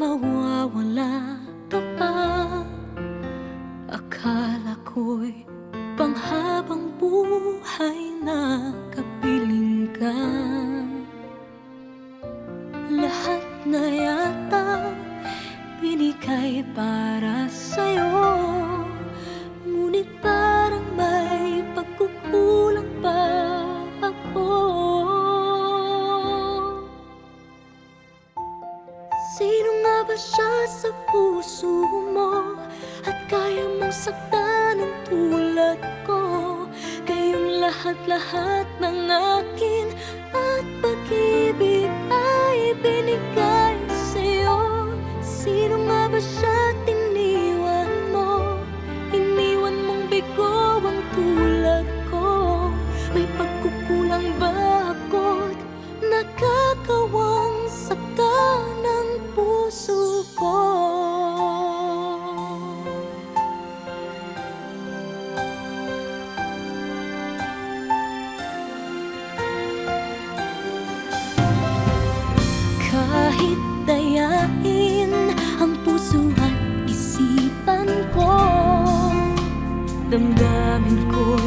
mawawala ka pa. Akala ko'y panghabang buhay na kapiling ka. Lahat na yata binigay para sa'yo, ngunit parang may pagkukulang pa ako. Sino nga ba siya sa puso mo at kaya mong saktan ng tulad ko? Kayong lahat-lahat ng akin at pag-ibig ay binigay sa'yo. Sino nga ba siya tiniwan mo? Iniwan mong bigo ang tulad ko. May pagkukulang ba ako't nakakawang saktan ng puso ko? Kahit dayain ang puso at isipan ko, damdamin ko